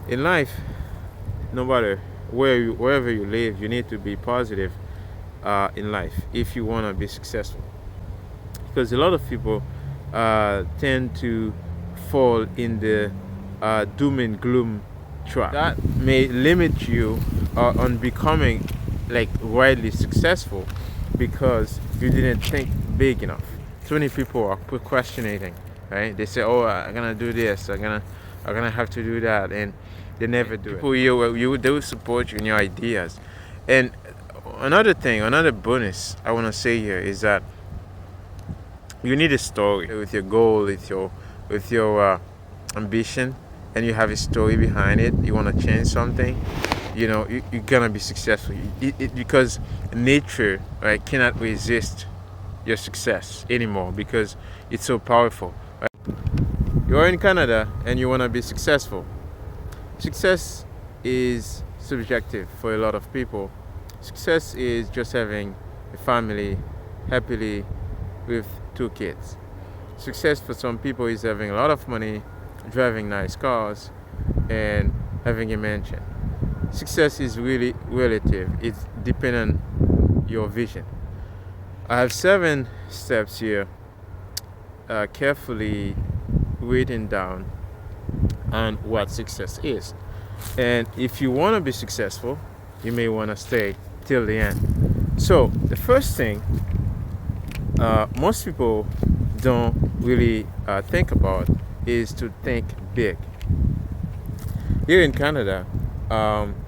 In life, no matter wherever you live, you need to be positive in life if you want to be successful. Because a lot of people tend to fall in the doom and gloom trap. That may limit you on becoming like widely successful because you didn't think big enough. Too many people are procrastinating, right? They say, "Oh, I'm gonna do this. I'm gonna have to do that," and they never do people it. They will support you in your ideas. And another bonus I want to say here is that you need a story with your goal, with your ambition, and you have a story behind it. You want to change something. You're gonna be successful. Because nature, right, cannot resist your success anymore because it's so powerful. Right? You are in Canada and you want to be successful. Success is subjective for a lot of people. Success is just having a family happily with 2 kids. Success for some people is having a lot of money, driving nice cars, and having a mansion. Success is really relative. It's dependent on your vision. I have 7 steps here, carefully written down on what success is. And if you want to be successful, you may want to stay till the end. So, the first thing most people don't really think about is to think big. Here in Canada,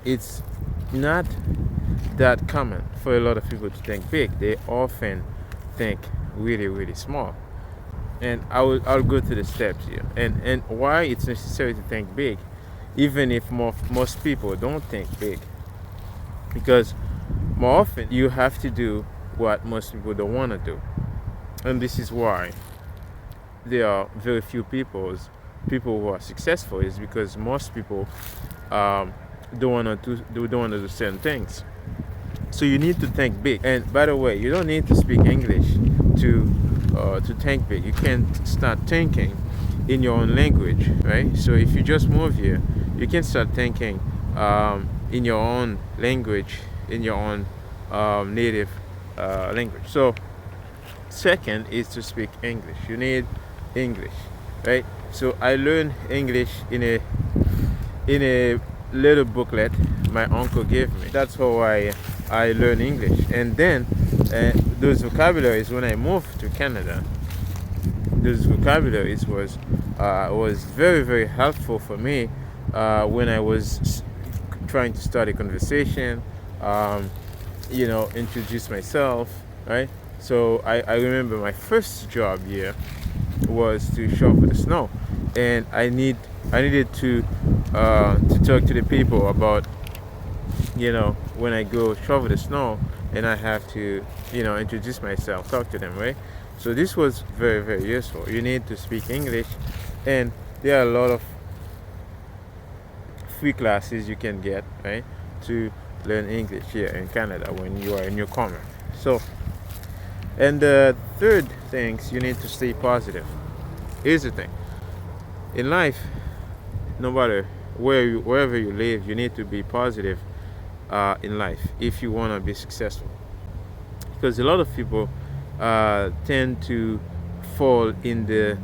it's not that common for a lot of people to think big. They often think really, really small. And I'll go through the steps here and why it's necessary to think big, even if most people don't think big. Because more often you have to do what most people don't want to do. And this is why there are very few people who are successful, is because most people don't want to do certain things. So you need to think big. And by the way, you don't need to speak English to think big. You can start thinking in your own language, right? So if you just move here, you can start thinking in your own language, in your own native language. So second is to speak English. You need English, right? So I learned English in a little booklet my uncle gave me. That's how I learned English. And then those vocabularies, when I moved to Canada, those vocabularies was very, very helpful for me when I was trying to start a conversation, introduce myself, right? So I remember my first job here was to shovel the snow, and I needed to talk to the people about, when I go shovel the snow, and I have to, introduce myself, talk to them, right? So this was very, very useful. You need to speak English, and there are a lot of free classes you can get, right, to learn English here in Canada when you are a newcomer. So, and the third thing, you need to stay positive. Here's the thing. In life, no matter wherever you live, you need to be positive in life if you want to be successful. Because a lot of people tend to fall in the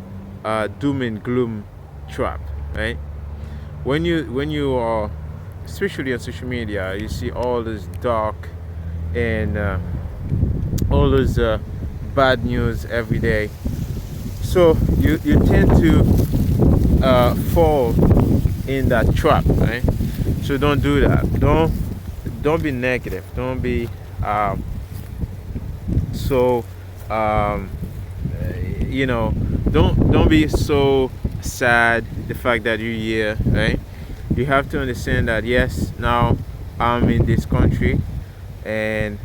doom and gloom trap, right? When you are, especially on social media, you see all this dark and all those bad news every day. So you tend to fall in that trap, right? So don't do that. Don't be negative. Don't be so don't be so sad the fact that you're here, right? You have to understand that yes, now I'm in this country and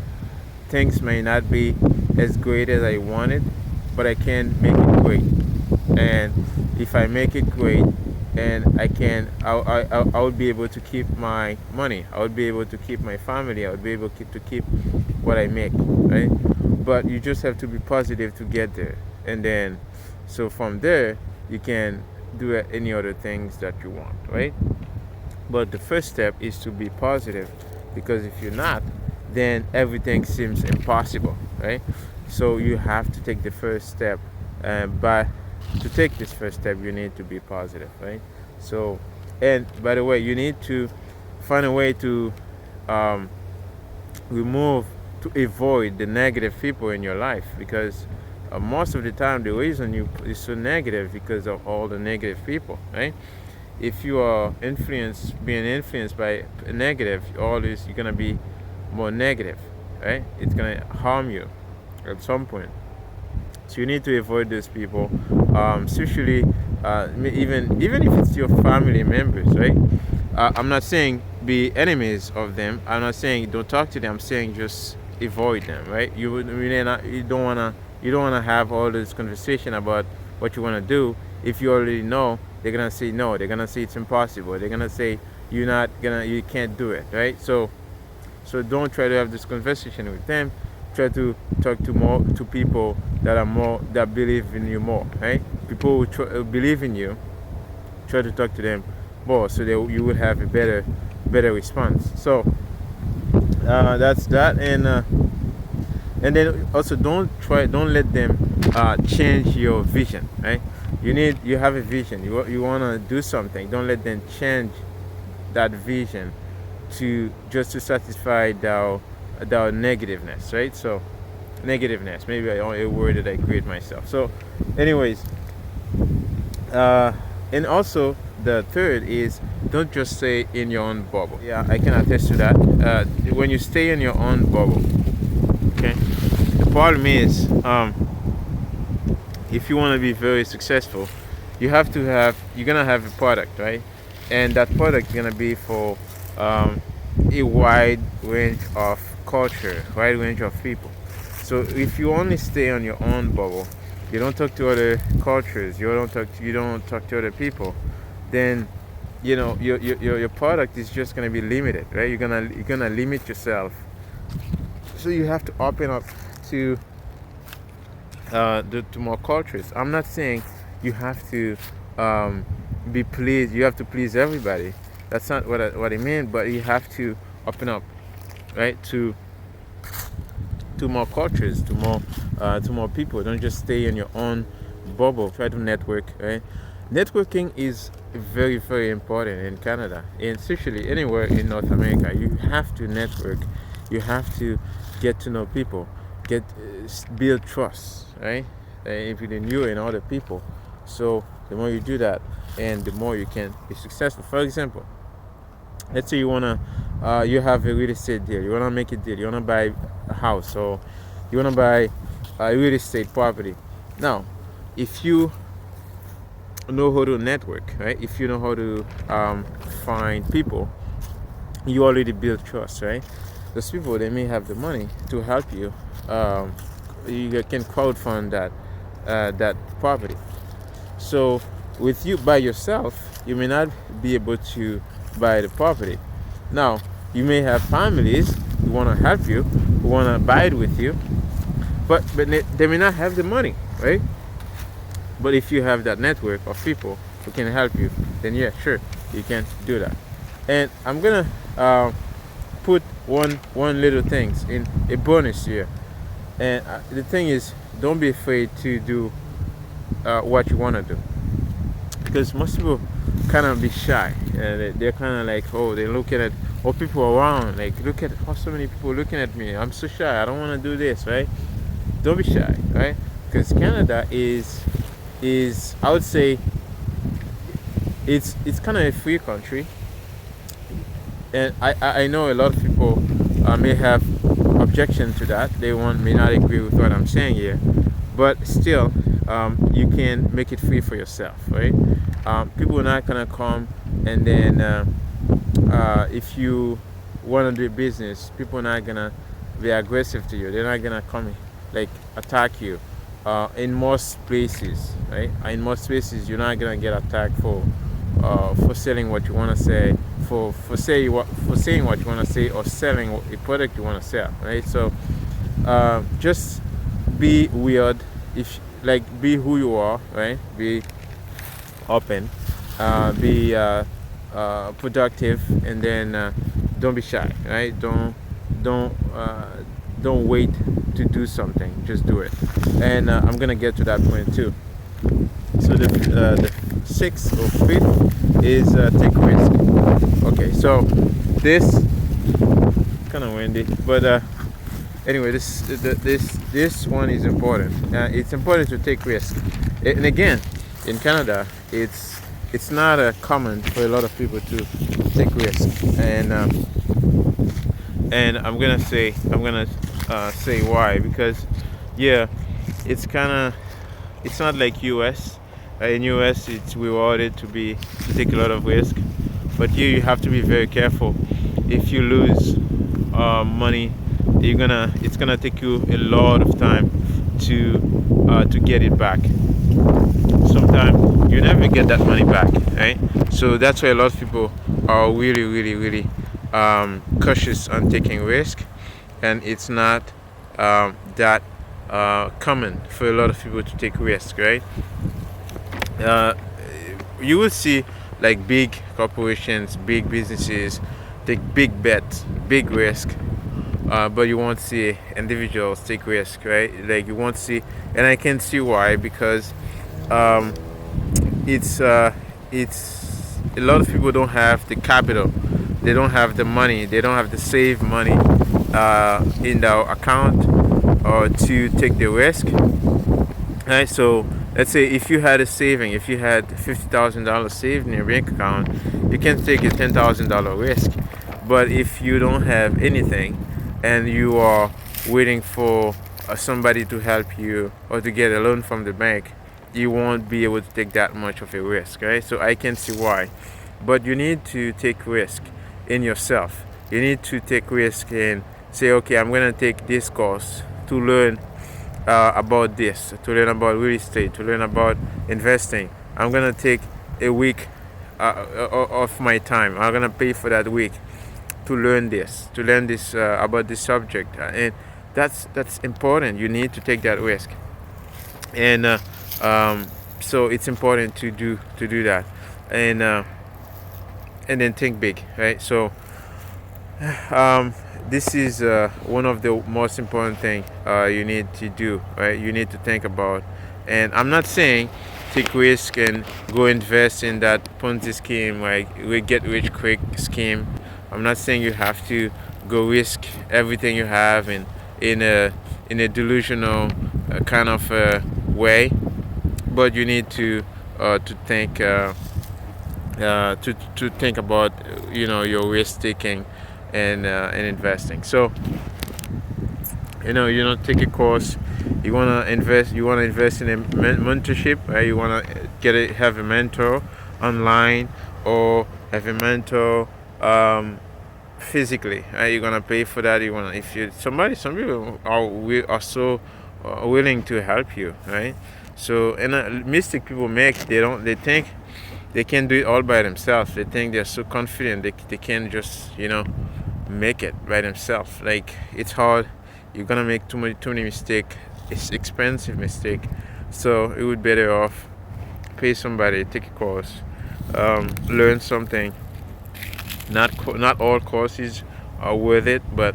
things may not be as great as I wanted, but I can make it great. And if I make it great, and I would be able to keep my money. I would be able to keep my family. I would be able to keep what I make, right? But you just have to be positive to get there, and then so from there you can do any other things that you want, right? But the first step is to be positive, because if you're not, then everything seems impossible, right? So you have to take the first step. But to take this first step, you need to be positive, right? So, and by the way, you need to find a way to um, remove, to avoid the negative people in your life, because most of the time the reason you is so negative because of all the negative people, right? If you are being influenced by negative, always you're gonna be more negative, right? It's gonna harm you at some point. So you need to avoid those people, especially even if it's your family members, right? I'm not saying be enemies of them. I'm not saying don't talk to them. I'm saying just avoid them, right? You don't wanna have all this conversation about what you wanna do if you already know they're gonna say no. They're gonna say it's impossible. They're gonna say you can't do it, right? So don't try to have this conversation with them. Try to talk to people that believe in you more, right? People who believe in you. Try to talk to them more, so that you will have a better response. So that's that, and then also don't let them change your vision, right? You have a vision. You want to do something. Don't let them change that vision to satisfy their negativeness, right? So negativeness, maybe a word that I create myself. So anyways, and also the third is, don't just stay in your own bubble. Yeah, I can attest to that. When you stay in your own bubble, okay, the problem is, if you want to be very successful, you're gonna have a product, right? And that product is gonna be for a wide range of culture, wide range of people. So if you only stay on your own bubble, you don't talk to other cultures, you don't talk to other people, then your product is just gonna be limited, right? You're gonna limit yourself. So you have to open up to to more cultures. I'm not saying you have to be pleased. You have to please everybody. That's not what I mean. But you have to open up, right, to more cultures, to more people. Don't just stay in your own bubble. Try to network, right? Networking is very, very important in Canada, and especially anywhere in North America. You have to network. You have to get to know people, build trust, right? Between you and other people. So the more you do that, and the more you can be successful. For example, let's say you have a real estate deal. You wanna make a deal. You wanna buy a house, or you wanna buy a real estate property. Now, if you know how to network, right? If you know how to find people, you already build trust, right? Those people, they may have the money to help you. You can crowdfund that property. So with you by yourself, you may not be able to buy the property. Now, you may have families who want to help you, who want to buy it with you, but they may not have the money, right? But if you have that network of people who can help you, then yeah, sure, you can do that. And I'm gonna put one little things in a bonus here. And the thing is, don't be afraid to do what you want to do, because most people kind of be shy. They're kind of like, oh, they're looking at all people around, like, look at how so many people looking at me. I'm so shy. I don't want to do this, right? Don't be shy, right? Because Canada is I would say it's kind of a free country, and I know a lot of people may have objection to that. They may not agree with what I'm saying here, but still, you can make it free for yourself, right? People are not gonna come, and then if you want to do business, people are not gonna be aggressive to you. They're not gonna come like attack you. In most places, right? In most places, you're not gonna get attacked for selling what you want to say, for saying what you want to say, or selling a product you want to sell, right? So just be weird, be who you are, right? Be open, be productive, and then don't be shy, right? Don't don't wait to do something, just do it. And I'm gonna get to that point too. So the sixth or fifth is take risk. Okay, so this kind of windy, but anyway, this one is important. It's important to take risk, and again, in Canada, it's not common for a lot of people to take risk, and I'm gonna say why, because yeah, it's not like US. In US, it's rewarded to take a lot of risk, but here you have to be very careful. If you lose money, it's gonna take you a lot of time to get it back. Sometimes you never get that money back, right? So that's why a lot of people are really, really, really cautious on taking risk, and it's not that common for a lot of people to take risk, right? uh, you will see like big corporations, big businesses take big bets, big risk, but you won't see individuals take risk, right? Like you won't see, and I can see why, because um, it's a lot of people don't have the capital, they don't have the money, they don't have the save money in their account or to take the risk. Right, so let's say if you had a saving, if you had $50,000 saved in your bank account, you can take a $10,000 risk. But if you don't have anything and you are waiting for somebody to help you or to get a loan from the bank, you won't be able to take that much of a risk, right? So I can see why. But you need to take risk in yourself. You need to take risk and say, okay, I'm gonna take this course to learn about this, to learn about real estate, to learn about investing. I'm gonna take a week of my time. I'm gonna pay for that week to learn this about this subject, and that's important. You need to take that risk, and so it's important to do that, and then think big, right? So this is one of the most important thing you need to do, right? You need to think about, and I'm not saying take risk and go invest in that Ponzi scheme, like we get rich quick scheme. I'm not saying you have to go risk everything you have in a delusional kind of way, but you need to think to think about your risk taking and investing. So take a course. You wanna invest. You wanna invest in a mentorship. Right? You wanna have a mentor online or have a mentor physically. Right? You're gonna pay for that. You wanna if you somebody. Some people are so willing to help you. Right? So and a mistake people make, they think they can do it all by themselves. They think they're so confident they can just make it by themselves. Like it's hard. You're gonna make too many mistakes. It's expensive mistake. So it would be better off pay somebody, take a course, learn something. Not all courses are worth it, but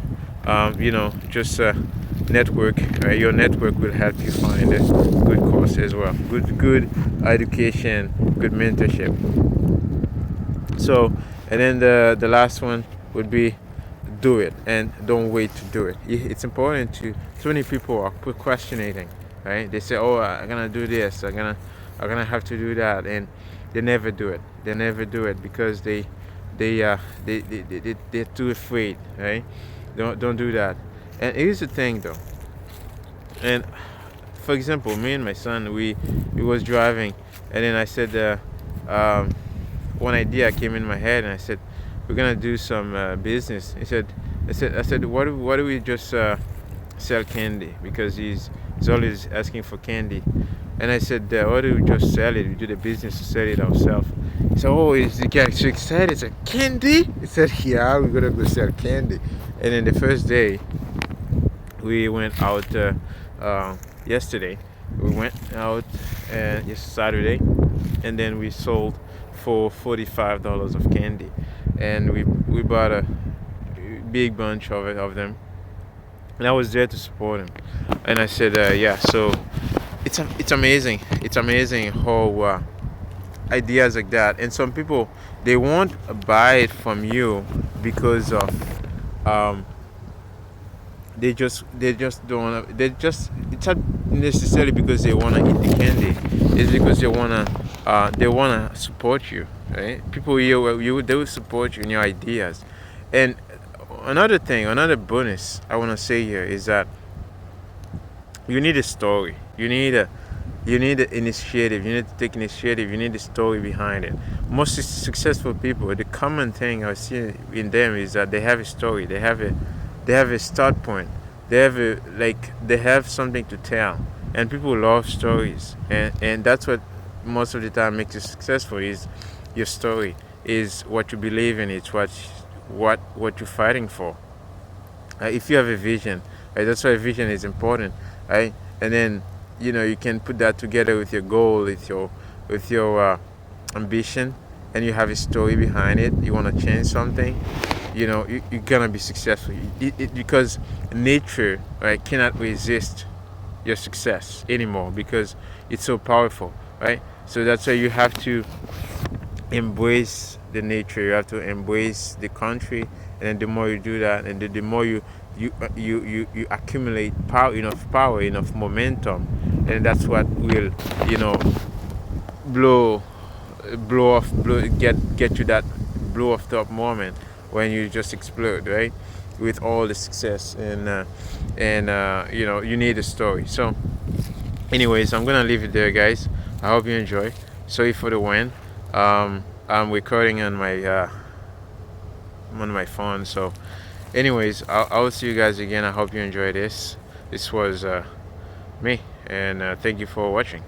just network. Your network will help you find a good course as well. Good education, good mentorship. So, and then the last one would be do it and don't wait to do it. It's important to. So many people are procrastinating, right? They say, "Oh, I'm gonna do this. I'm gonna have to do that," and they never do it. They never do it because they're too afraid, right? Don't do that. And here's the thing, though. And for example, me and my son, we was driving, and then I said, one idea came in my head, and I said, we're gonna do some business. I said, what do we just sell candy, because he's always asking for candy. And I said, why do we just sell it? We do the business to sell it ourselves. He said, oh, is the guy so excited? I said, candy? He said, yeah, we're gonna go sell candy. And then the first day we went out yesterday. We went out yes Saturday, and then we sold for $45 of candy, and we bought a big bunch of them, and I was there to support him. And I said, yeah. So it's amazing. It's amazing how ideas like that, and some people, they won't buy it from you because of um, they just don't wanna, they just it's not necessarily because they wanna eat the candy. It's because they wanna support you, right? People here, they will support you in your ideas. And another bonus I wanna say here is that you need a story. You need an initiative. You need to take initiative. You need a story behind it. Most successful people, the common thing I see in them is that they have a story. They have a start point. They have something to tell. And people love stories. And that's what most of the time makes you successful, is your story, is what you believe in. It's what you're fighting for. If you have a vision, right, that's why a vision is important, right? And then you can put that together with your goal, with your ambition, and you have a story behind it. You want to change something, you're gonna be successful. Because nature, right, cannot resist your success anymore, because it's so powerful, right? So that's why you have to embrace the nature. You have to embrace the country, and then the more you do that, and the more you accumulate power, enough momentum, and that's what will you know blow get you that blow off top moment when you just explode, right? With all the success, and you need a story. So anyways, I'm gonna leave it there, guys. I hope you enjoy. Sorry for the win. I'm recording on my phone. So anyways, I'll see you guys again. I hope you enjoy this. This was me, and thank you for watching.